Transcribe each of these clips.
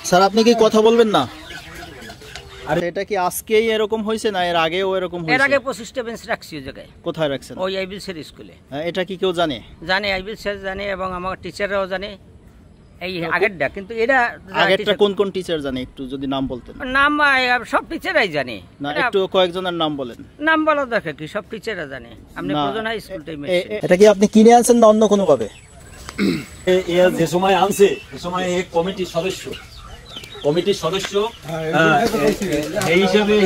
Sir আপনি কি কথা বলবেন না? আরে এটা কি আজকেই এরকম হয়েছে না এর আগেও এরকম হয়েছে? এর আগে 25টা বেঞ্চ রাখছি ওই জায়গায়। কোথায় রাখছেন? ওই আইবিল স্যার স্কুলে। এটা কি কেউ জানে? জানে, আইবিল স্যার জানে এবং আমার টিচাররাও জানে এই আগেরটা। কিন্তু এটা আগেরটা কোন কোন টিচার জানে একটু যদি নাম বলতেন? নাম সব টিচাররাই জানে না, একটু কয়েকজনের নাম বলেন। নাম বলা দরকার কি, সব টিচাররা জানে। আপনি প্রধান হাই স্কুলটাই মেরেছেন। এটা কি আপনি কিনে আনছেন না অন্য কোনো ভাবে? যে সময় আনছে সে সময় এই কমিটির সদস্য এই হিসাবে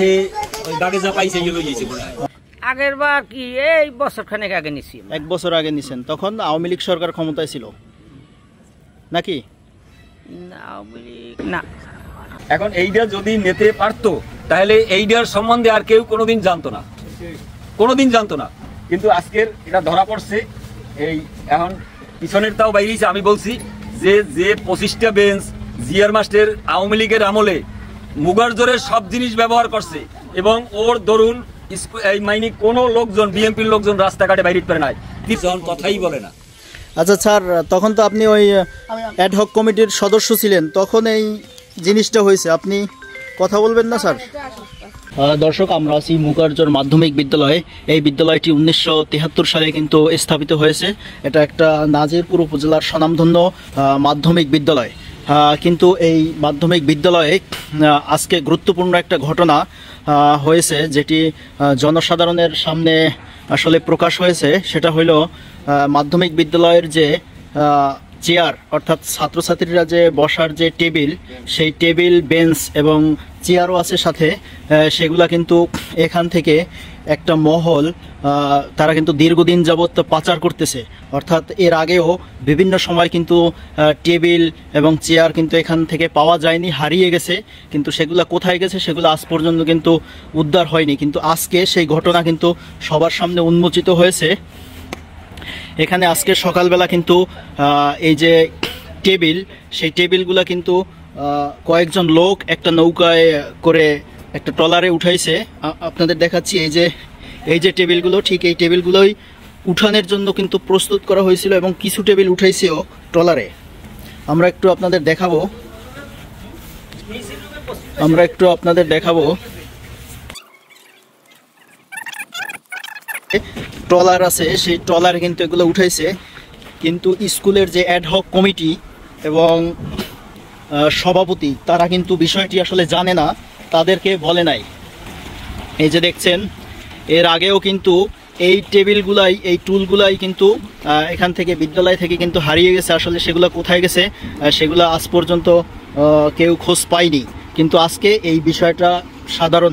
দাগে যা পাইছে এগুলো দিয়েছে। আগের বার কি এই বছর খানেক আগে নিছি। 1 বছর আগে নিছেন, তখন আওয়ামী লীগ সরকার ক্ষমতায় ছিল নাকি? না, এখন এইটা যদি নিতে পারতো তাহলে এইটার সম্বন্ধে আর কেউ কোনোদিন জানতো না, কিন্তু আজকের এটা ধরা পড়ছে। এই এখন পিছনের তাও বাইরেছে। আমি বলছি যে 25টা বেঞ্চ জিয়ার মাস্টার আওয়ামী লীগের আমলে মুগার জোরের সব জিনিস ব্যবহার করছে এবং ওর দরুন এই মাইনি কোনো লোকজন বিএনপির লোকজন রাস্তাঘাটে বাইরে পারে নাই, কথাই বলে না। আচ্ছা স্যার, তখন তো আপনি ওই অ্যাডহক কমিটির সদস্য ছিলেন, তখন এই জিনিসটা হয়েছে, আপনি কথা বলবেন না স্যার? দর্শক, আমরা আছি মুগারজোর মাধ্যমিক বিদ্যালয়ে। এই বিদ্যালয়টি 1973 সালে কিন্তু স্থাপিত হয়েছে। এটা একটা নাজিরপুর উপজেলার স্বনামধন্য মাধ্যমিক বিদ্যালয়। কিন্তু এই মাধ্যমিক বিদ্যালয়ে আজকে গুরুত্বপূর্ণ একটা ঘটনা হয়েছে, যেটি জনসাধারণের সামনে আসলে প্রকাশ হয়েছে। সেটা হলো মাধ্যমিক বিদ্যালয়ের যে চেয়ার, অর্থাৎ ছাত্রছাত্রীরা যে বসার যে টেবিল, সেই টেবিল, বেঞ্চ এবং চেয়ারও আছে সাথে, সেগুলা কিন্তু এখান থেকে একটা মহল তারা কিন্তু দীর্ঘদিন যাবৎ পাচার করতেছে। অর্থাৎ এর আগেও বিভিন্ন সময় কিন্তু টেবিল এবং চেয়ার কিন্তু এখান থেকে পাওয়া যায়নি, হারিয়ে গেছে। কিন্তু সেগুলা কোথায় গেছে সেগুলো আজ পর্যন্ত কিন্তু উদ্ধার হয়নি। কিন্তু আজকে সেই ঘটনা কিন্তু সবার সামনে উন্মোচিত হয়েছে। এখানে আজকে সকালবেলা কিন্তু এই যে টেবিল, সেই টেবিলগুলা কিন্তু কয়েকজন লোক একটা নৌকায় করে একটা ট্রলারে উঠাইছে। আপনাদের দেখাচ্ছি এই যে টেবিলগুলো, ঠিক এই টেবিলগুলোই উঠানের জন্য কিন্তু প্রস্তুত করা হয়েছিল এবং কিছু টেবিল উঠাইছেও ট্রলারে। আমরা একটু আপনাদের দেখাবো ট্রলার আছে, সেই ট্রলারে কিন্তু এগুলো উঠাইছে। কিন্তু স্কুলের যে অ্যাডহক কমিটি এবং সভাপতি, তারা কিন্তু বিষয়টি আসলে জানে না, তাদেরকে বলে নাই। এই যে দেখছেন, এর আগেও কিন্তু এই টেবিলগুলাই, এই টুলগুলাই কিন্তু এখান থেকে বিদ্যালয় থেকে কিন্তু হারিয়ে গেছে। আসলে সেগুলো কোথায় গেছে সেগুলো আজ পর্যন্ত কেউ খোঁজ পায়নি। কিন্তু আজকে এই বিষয়টা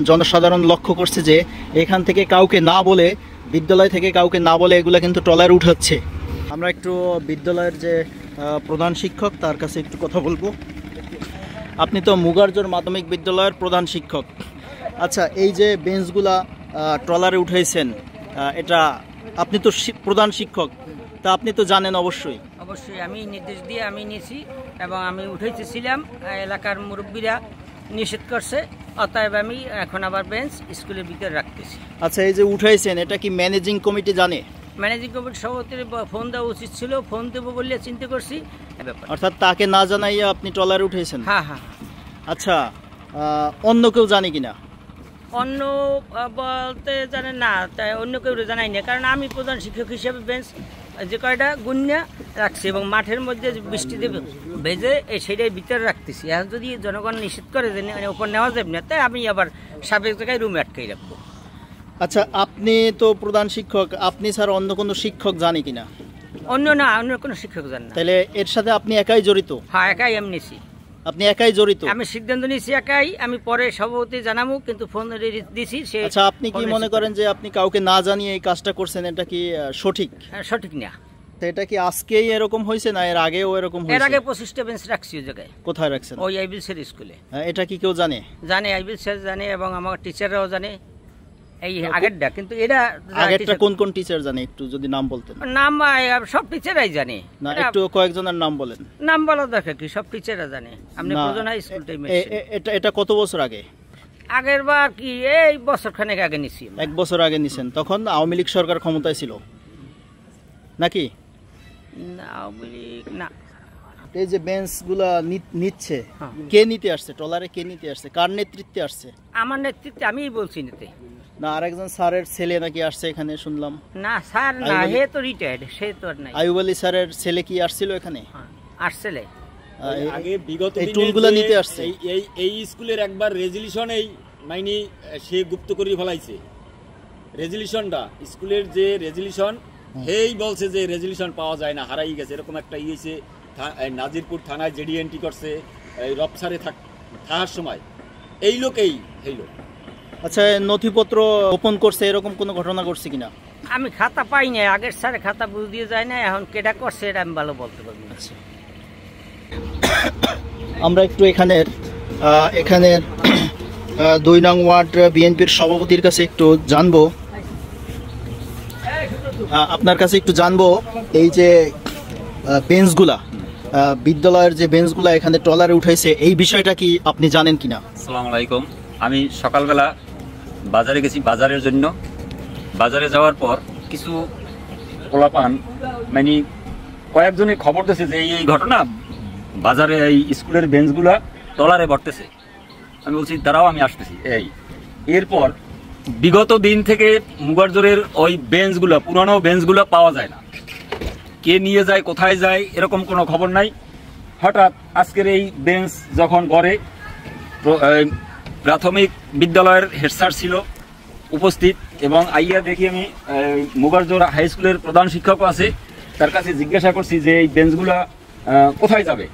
জনসাধারণ লক্ষ্য করছে যে এখান থেকে কাউকে না বলে, বিদ্যালয় থেকে কাউকে না বলে এগুলো কিন্তু ট্রলারে উঠাচ্ছে। আমরা একটু বিদ্যালয়ের যে প্রধান শিক্ষক, তার কাছে একটু কথা বলবো। আপনি তো মুগারজোর মাধ্যমিক বিদ্যালয়ের প্রধান শিক্ষক। আচ্ছা, এই যে বেঞ্চগুলা ট্রলারে উঠাইছেন, এটা আপনি তো প্রধান শিক্ষক, তা আপনি তো জানেন অবশ্যই। আমি নির্দেশ দিয়ে আমি নিয়েছি এবং আমি উঠাইতেছিলাম, এলাকার মুরব্বীরা নিষেধ করছে, অতএব আমি এখন আবার বেঞ্চ স্কুলের ভিতরে রাখতেছি। আচ্ছা, এই যে উঠাইছেন, এটা কি ম্যানেজিং কমিটি জানে? ম্যানেজিং কমিটির সভাপতির ফোন দেওয়া উচিত ছিল, ফোন দেবো বললে চিন্তা করছি। অর্থাৎ তাকে না জানাইয়া আপনি ট্রলারে উঠেছেন? হ্যাঁ হ্যাঁ। আচ্ছা, অন্য কেউ জানে কিনা? অন্য বলতে জানে না, তাই অন্য কেউ জানাই না, কারণ আমি প্রধান শিক্ষক হিসেবে বেঞ্চ যে কয়টা গুন্যা রাখছি এবং মাঠের মধ্যে বৃষ্টিতে ভেজে সেটাই ভিতরে রাখতেছি। এখন যদি জনগণ নিষেধ করে যে ওপর নেওয়া যাবে না, তাই আমি আবার সাবেক জায়গায় রুমে আটকাই রাখবো। আচ্ছা, আপনি তো প্রধান শিক্ষক, আপনি স্যার অন্য কোনো শিক্ষক জানে কিনা? অন্য কোনো শিক্ষক জানে না। তাহলে এর সাথে আপনি একাই জড়িত? হ্যাঁ, একাই আমি নিছি। আপনি একাই জড়িত? আমি সিদ্ধান্ত নিয়েছি একাই, আমি পরে সভাপতি জানাবো, কিন্তু ফোন দিছি। আচ্ছা, আপনি কি মনে করেন যে আপনি কাউকে না জানিয়ে এই কাজটা করছেন, এটা কি সঠিক? সঠিক না। এটা কি আজকেই এরকম হয়েছে না এর আগেও এরকম হয়েছে? এর আগে 25টা বেঞ্চ রাখছি ওই জায়গায়। কোথায় রাখছেন? ওই আইবিল স্যার স্কুলে। এটা কি কেউ জানে? জানে, আইবিল স্যার জানে এবং আমার টিচাররাও জানে এই আগেরটা। কিন্তু আগেরটা কোন কোন টিচার জানে একটু যদি নাম বলতেন? নাম সব টিচাররাই জানে। না, একটু কয়েকজনের নাম বলেন। নাম বলা দরকার কি, সব টিচাররা জানে। আপনি প্রধান হাই স্কুলটাই মেরেছেন। এটা কত বছর আগে? আগের বার কি এই বছর খানেক আগে নিছি। 1 বছর আগে নিছেন, তখন আওয়ামী লীগ সরকার ক্ষমতায় ছিল নাকি? আওয়ামী লীগ না, এই যে বেঞ্চগুলা নিচ্ছে, কে নিতে আসছে? ট্রলারে কে নিতে আসছে? কার নেতৃত্বে আসছে? আমার নেতৃত্বে আমিই বলছি নিতে। না আরেকজন স্যারের ছেলে নাকি আসছে এখানে শুনলাম। না স্যার না, হে তো রিটায়ার্ড, সে তো আর নাই। আইয়ুব আলী স্যারের ছেলে কি আসছিল এখানে? আসছে আগে বিগত এই টুলগুলা নিতে আসছে। এই স্কুলের একবার রেজুলেশন এই মাইনি সে গুপ্ত করে ফেলাইছে। রেজুলেশনটা স্কুলের যে রেজুলেশন, হেই বলছে যে রেজুলেশন পাওয়া যায় না, হারাই গেছে, এরকম একটা ইয়েছে। নাজিরপুর থানায় জেডি এন্ট্রি করছে রপসারে থাকার সময়। এই লোকেই আচ্ছা নথিপত্র ওপেন করছে এরকম কোনো ঘটনা ঘটছে কিনা? আমি খাতা পাই নাই, আগের স্যার খাতা বুঝ দিয়ে যায় না, এখন কেটা করছে এটা আমি ভালো বলতে পারবো না। আমরা একটু এখানের 2 নং ওয়ার্ড বিএনপির সভাপতির কাছে একটু জানবো, আপনার কাছে একটু জানবো এই যে বেঞ্চগুলা, বিদ্যালয়ের যে বেঞ্চগুলা এখানে ট্রলারে উঠাইছে, এই বিষয়টা কি আপনি জানেন কিনা? আসসালামু আলাইকুম। আমি সকালবেলা বাজারে গেছি বাজারের জন্য। বাজারে যাওয়ার পর কিছু পোলাপান মানে কয়েকজনে খবর দিয়েছে যে এই ঘটনা, বাজারে এই স্কুলের বেঞ্চগুলা ট্রলারে ভরতেছে। আমি বলছি দাঁড়াও আমি আসতেছি। এরপর বিগত দিন থেকে মুগারজোরের ওই বেঞ্চগুলো, পুরানো বেঞ্চগুলো পাওয়া যায় না। কে নিয়ে যায়, কোথায় যায়, এরকম কোনো খবর নাই। হঠাৎ আজকের এই বেঞ্চ যখন গড়ে, প্রাথমিক বিদ্যালয়ের হেড স্যার ছিল উপস্থিত, এবং আইয়া দেখি আমি মুগারজোর হাই স্কুলের প্রধান শিক্ষকও আছে, তার কাছে জিজ্ঞাসা করছি যে এই বেঞ্চগুলা কোথায় যাবে।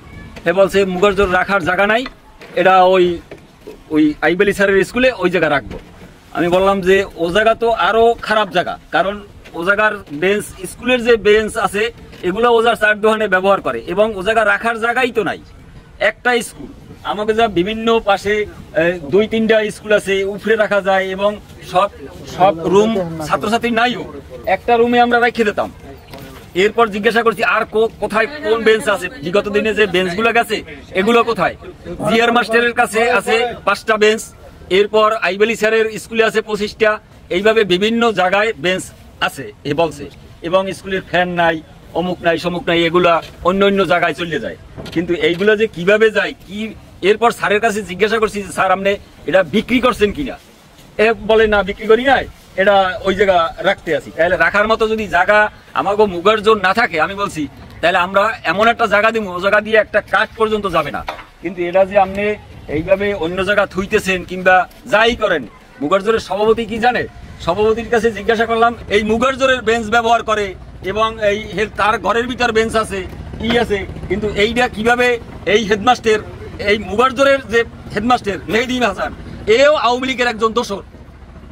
সে বলছে মুগারজোর রাখার জায়গা নাই, এটা ওই আইয়ুব আলী স্যারের স্কুলে ওই জায়গা রাখবো। আমি বললাম যে ও জায়গা তো আরো খারাপ জায়গা, কারণ ও জায়গার বেঞ্চ, স্কুলের যে বেঞ্চ আছে এগুলো ওজার চার দোকানে ব্যবহার করে, এবং ও জায়গা রাখার জায়গাই তো নাই। একটা স্কুল আমাকে যা বিভিন্ন পাশে 2-3টা স্কুল আছে, উপরে রাখা যায়, এবং সব রুম ছাত্রছাত্রী নাইও, একটা রুমে আমরা রেখে দিতাম। এরপর জিজ্ঞাসা করছি আর কোথায় কোন বেঞ্চ আছে, বিগত দিনে যে বেঞ্চগুলো গেছে এগুলো কোথায়। জিয়ার মাস্টারের কাছে আছে 5টা বেঞ্চ, এরপর আইয়ুব আলী স্যারের স্কুলে আছে 25টা, এইভাবে বিভিন্ন জায়গায় বেঞ্চ আছে এ বলছে, এবং স্কুলের ফ্যান নাই, অমুক নাই, সমুক নাই, এগুলা অন্য জায়গায় চলে যায়। কিন্তু এইগুলা যে কিভাবে যায় কি, এরপর স্যারের কাছে জিজ্ঞাসা করছি যে স্যার আপনি এটা বিক্রি করছেন কিনা। এ বলে না বিক্রি করি নাই, এটা ওই জায়গা রাখতে আসি। তাহলে রাখার মতো যদি জায়গা আমাকে মুগারজোর না থাকে, আমি বলছি তাহলে আমরা এমন একটা জায়গা দিব, ও জায়গা দিয়ে একটা কাঠ পর্যন্ত যাবে না। কিন্তু এটা যে আপনি এইভাবে অন্য জায়গা থুইতেছেন কিংবা যাই করেন, মুগারজোরের সভাপতি কি জানে? সভাপতির কাছে জিজ্ঞাসা করলাম, এই মুগারজোরের বেঞ্চ ব্যবহার করে, এবং এই তার ঘরের ভিতর বেঞ্চ আছে আছে, কিন্তু এইটা কিভাবে এই হেডমাস্টার, এই মুগারজোরের যে হেডমাস্টার মেহেদী হাসান, এও আওয়ামী লীগের একজন দোসর।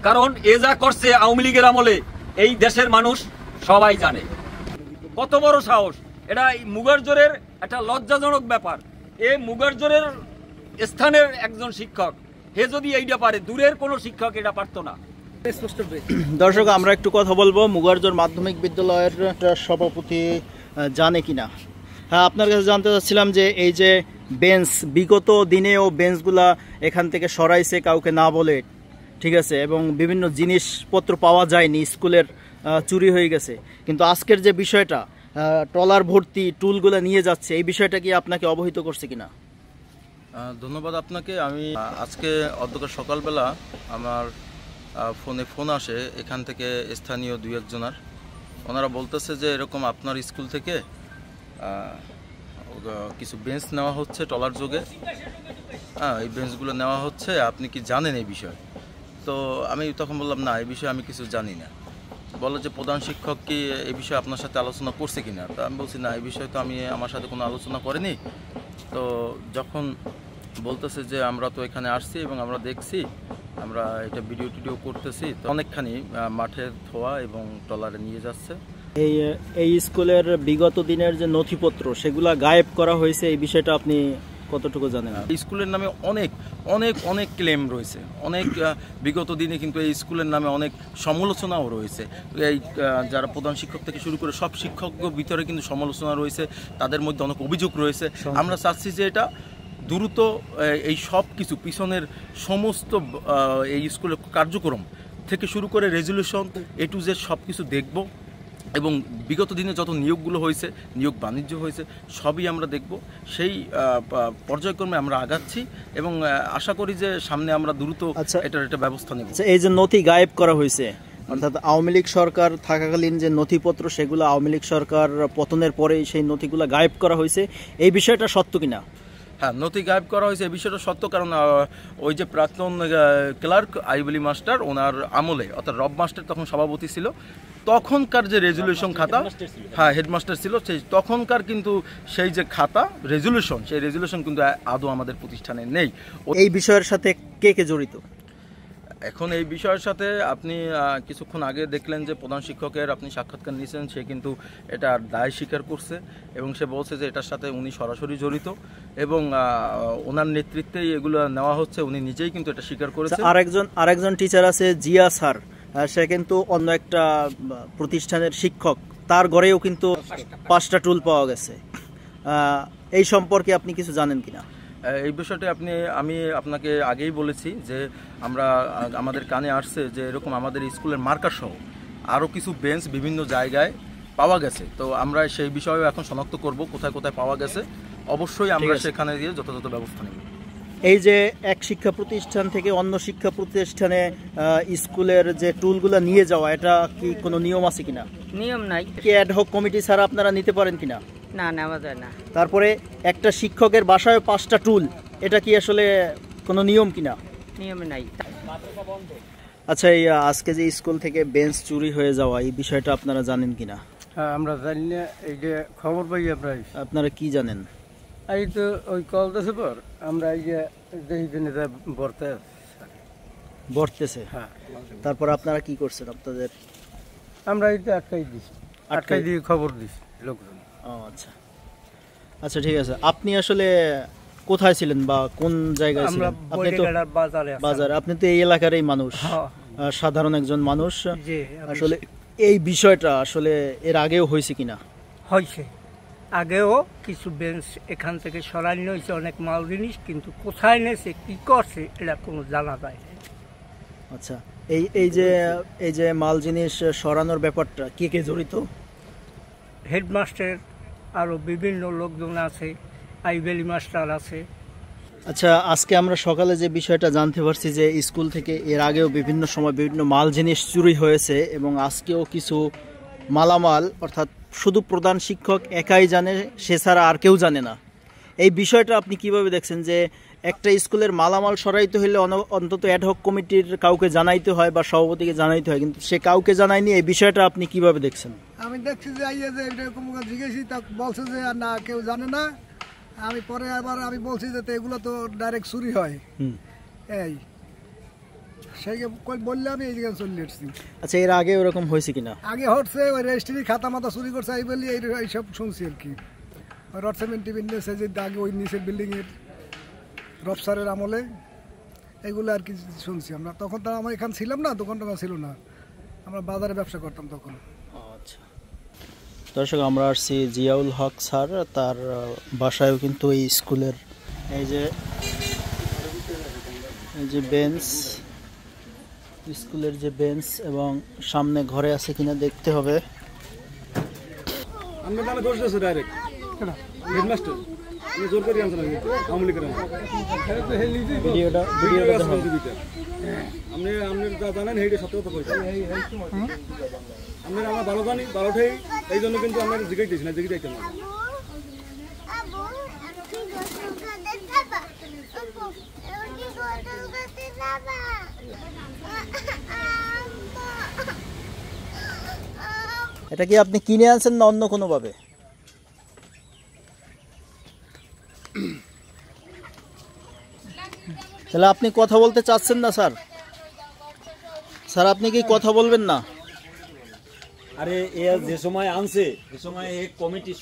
কারণ এ যা করছে আওয়ামী লীগের আমলে এই দেশের মানুষ সবাই জানে। কত বড় সাহস! এটা মুগারজোরের একটা লজ্জাজনক ব্যাপার। এ মুগারজোরের স্থানের একজন শিক্ষক, হে যদি এইটা পারে, দূরের কোনো শিক্ষক এটা পারতো না। দর্শক আমরা একটু কথা বলবো মুগারজোর মাধ্যমিক বিদ্যালয়ের সভাপতি জানে কিনা। হ্যাঁ, আপনার কাছে জানতে চাচ্ছিলাম যে এই যে বেঞ্চ, বিগত দিনেও বেঞ্চগুলা এখান থেকে সরাইছে কাউকে না বলে, ঠিক আছে, এবং বিভিন্ন জিনিসপত্র পাওয়া যায়নি, স্কুলের চুরি হয়ে গেছে, কিন্তু আজকের যে বিষয়টা ট্রলার ভর্তি টুলগুলো নিয়ে যাচ্ছে, এই বিষয়টা কি আপনাকে অবহিত করছে কিনা? ধন্যবাদ আপনাকে। আমি আজকে অধ্যক্ষ সকালবেলা আমার ফোন আসে এখান থেকে স্থানীয় 2-1 জনার, ওনারা বলতেছে যে এরকম আপনার স্কুল থেকে কিছু বেঞ্চ নেওয়া হচ্ছে ট্রলার যোগে, এই বেঞ্চগুলো নেওয়া হচ্ছে, আপনি কি জানেন এই বিষয়ে? তো আমি তখন বললাম না, এই বিষয়ে আমি কিছু জানি না। বলে যে প্রধান শিক্ষক কি এই বিষয়ে আপনার সাথে আলোচনা করছে কিনা? তো আমি বলছি না, এই বিষয়ে তো আমার সাথে কোনো আলোচনা করেনি। তো যখন বলতেছে যে আমরা তো এখানে আসছি এবং আমরা দেখছি, আমরা এটা ভিডিও করতেছি, তো অনেকখানি মাঠে ধোয়া এবং ট্রলারে নিয়ে যাচ্ছে। এই স্কুলের বিগত দিনের যে নথিপত্র সেগুলা গায়েব করা হয়েছে, এই বিষয়টা আপনি কতটুকু জানেন? স্কুলের নামে অনেক অনেক অনেক ক্লেম রয়েছে, অনেক বিগত দিনে কিন্তু এই স্কুলের নামে অনেক সমালোচনাও রয়েছে। এই যারা প্রধান শিক্ষক থেকে শুরু করে সব শিক্ষকদের ভিতরে কিন্তু সমালোচনা রয়েছে, তাদের মধ্যে অনেক অভিযোগ রয়েছে। আমরা চাচ্ছি যে এটা দ্রুত এই সব কিছু পিছনের সমস্ত এই স্কুলের কার্যক্রম থেকে শুরু করে রেজুলেশন A to Z সব কিছু দেখব, এবং বিগত দিনে যত নিয়োগগুলো হয়েছে, নিয়োগ বাণিজ্য হয়েছে, সবই আমরা দেখব। সেই পর্যায়ক্রমে আমরা আগাচ্ছি এবং আশা করি যে সামনে আমরা দ্রুত এটার একটা ব্যবস্থা নেব। এই যে নথি গায়েব করা হয়েছে, অর্থাৎ আওয়ামী লীগ সরকার থাকাকালীন যে নথিপত্র, সেগুলো আওয়ামী লীগ সরকার পতনের পরে সেই নথিগুলো গায়েব করা হয়েছে, এই বিষয়টা সত্য কিনা? হ্যাঁ, নথি গায়েব করা হয়েছে, এই বিষয়টা সত্য। কারণ ওই যে প্রাক্তন ক্লার্ক আইয়ুব আলী মাস্টার, ওনার আমলে, অর্থাৎ রব মাস্টার তখন সভাপতি ছিল, তখনকার যে রেজুলেশন খাতা, হ্যাঁ হেডমাস্টার ছিল, সেই তখনকার কিন্তু সেই যে খাতা রেজুলেশন, সেই রেজুলেশন কিন্তু আদৌ আমাদের প্রতিষ্ঠানে নেই। এই বিষয়ের সাথে কে কে জড়িত? এখন এই বিষয়ের সাথে আপনি কিছুক্ষণ আগে দেখলেন যে প্রধান শিক্ষকের আপনি সাক্ষাৎকার নিয়েছেন, সে কিন্তু এটা দায় স্বীকার করছে এবং সে বলছে যে এটার সাথে উনি সরাসরি জড়িত এবং ওনার নেতৃত্বেই এগুলো নেওয়া হচ্ছে, উনি নিজেই কিন্তু এটা স্বীকার করেছে। আরেকজন টিচার আছে জিয়া স্যার, সে কিন্তু অন্য একটা প্রতিষ্ঠানের শিক্ষক, তার ঘরেও কিন্তু 5টা টুল পাওয়া গেছে। এই সম্পর্কে আপনি কিছু জানেন কিনা? এই বিষয়টা আমি আপনাকে আগেই বলেছি যে আমাদের কানে আসছে যে এরকম আমাদের স্কুলের মার্কার সহ আরও কিছু বেঞ্চ বিভিন্ন জায়গায় পাওয়া গেছে। তো আমরা সেই বিষয়েও এখন শনাক্ত করব কোথায় কোথায় পাওয়া গেছে। অবশ্যই আমরা সেখানে দিয়ে যথাযথ ব্যবস্থা নেব। এই যে এক শিক্ষা প্রতিষ্ঠান থেকে অন্য শিক্ষা প্রতিষ্ঠানে স্কুলের যে টুলগুলো নিয়ে যাওয়া, এটা কি কোনো নিয়ম আছে কিনা? নিয়ম নাই। কি অ্যাডহক কমিটি ছাড়া আপনারা নিতে পারেন কিনা? না, নেওয়া যায় না। তারপরে একটা শিক্ষকের বাসায় 5টা টুল, এটা কি আসলে কোনো নিয়ম কিনা? নিয়ম নাই। আচ্ছা, এই আজকে যে স্কুল থেকে বেঞ্চ চুরি হয়ে যাওয়া, এই বিষয়টা আপনারা জানেন কিনা? হ্যাঁ, আমরা জানি না, এই যে খবর পাই আপনারা কি জানেন? এই তো ওই কল দিয়েছে পর আমরা এই যে বর্তেছে। হ্যাঁ, তারপর আপনারা কি করছেন? আপনাদের আমরা এই তো আটকাই দিয়ে খবর দিছি লোকজন। আচ্ছা আচ্ছা, ঠিক আছে। আপনি আসলে কোথায় ছিলেন বা কোন জায়গায় ছিলেন? আপনি তো বাজারে, আপনি তো এই এলাকারই মানুষ, সাধারণ একজন মানুষ। আসলে এই বিষয়টা আসলে এর আগেও হয়েছে কিনা? হয়েছে, আগেও কিছু বেঞ্চ এখান থেকে সরানো হয়েছে, অনেক মাল জিনিস, কিন্তু কোথায় নেছে কি করছে এটা কোনো জানা যায় না। আচ্ছা, এই যে মাল জিনিস সরানোর ব্যাপারটা কে কে জড়িত? হেডমাস্টার, আরও বিভিন্ন লোকজন আছে, আইয়ুব আলী মাস্টার আছে। আচ্ছা, আজকে আমরা সকালে যে বিষয়টা জানতে পারছি যে স্কুল থেকে এর আগেও বিভিন্ন সময় বিভিন্ন মাল জিনিস চুরি হয়েছে এবং আজকেও কিছু মালামাল, অর্থাৎ শুধু প্রধান শিক্ষক একাই জানে, সে ছাড়া আর কেউ জানে না। এই বিষয়টা আপনি কিভাবে দেখছেন যে একটা স্কুলের মালামাল সরাইতে হলে অন্তত অ্যাডহক কমিটির কাউকে জানাইতে হয় বা সভাপতিকে জানাইতে হয়, কিন্তু সে কাউকে জানায়নি। এই বিষয়টা আপনি কিভাবে দেখছেন? আমি দেখছি যে এরকম জিজ্ঞেসি, তা বলছে যে না কেউ জানে না। আমি পরে আবার আমি বলছি যে এগুলো তো ডাইরেক্ট চুরি হয়, এই সেইকে বললে আমি এই জায়গায় চলে এসেছি। আচ্ছা, এর আগে ওরকম হয়েছে কিনা? আগে হচ্ছে ওই রেজিস্ট্রি খাতা মাতা চুরি করছে, এই বলি এইসব শুনছি আর কি। ওই রড সিমেন্ট টিফিন নিয়েছে যে আগে ওই নিচের বিল্ডিংয়ের রফসারের আমলে, এইগুলো আর কি শুনছি আমরা। তখন তো আমরা এখানে ছিলাম না, দোকান টোকান ছিল না, আমরা বাজারে ব্যবসা করতাম তখন। আচ্ছা দর্শক, আমরা আসছি জিয়াউল হক স্যার, তার বাসায়ও কিন্তু এই স্কুলের এই যে বেঞ্চ, স্কুলের যে বেঞ্চ এবং সামনে ঘরে আছে কিনা দেখতে হবে। আমরা তাহলে দোষ দিয়েছে ডাইরেক্ট হেডমাস্টার, আমি জোর করে আনছিলাম আওয়ামী লীগের ভিডিওটা আপনি যা জানেন সেইটা সত্য কথা বলছেন। আমরা ভালো জানি, ভালোটাই, এই জন্য কিন্তু আমরা জিজ্ঞাসা দিয়েছি না, জিজ্ঞাসা না। এটা কি আপনি কিনে আনছেন না অন্য কোনো ভাবে? তাহলে আপনি কথা বলতে চাচ্ছেন না স্যার? স্যার, আপনি কি কথা বলবেন না? আরে এ যে সময় আনছে সে সময় এই কমিটির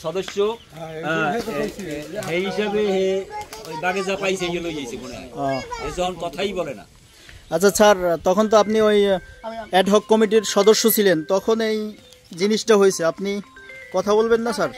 সদস্য এই হিসাবে ওই দাগে যা পাইছে এগুলো গিয়েছে মনে হয়, যখন কথাই বলে না। আচ্ছা স্যার, তখন তো আপনি ওই অ্যাডহক কমিটির সদস্য ছিলেন, তখন এই জিনিসটা হয়েছে, আপনি কথা বলবেন না স্যার?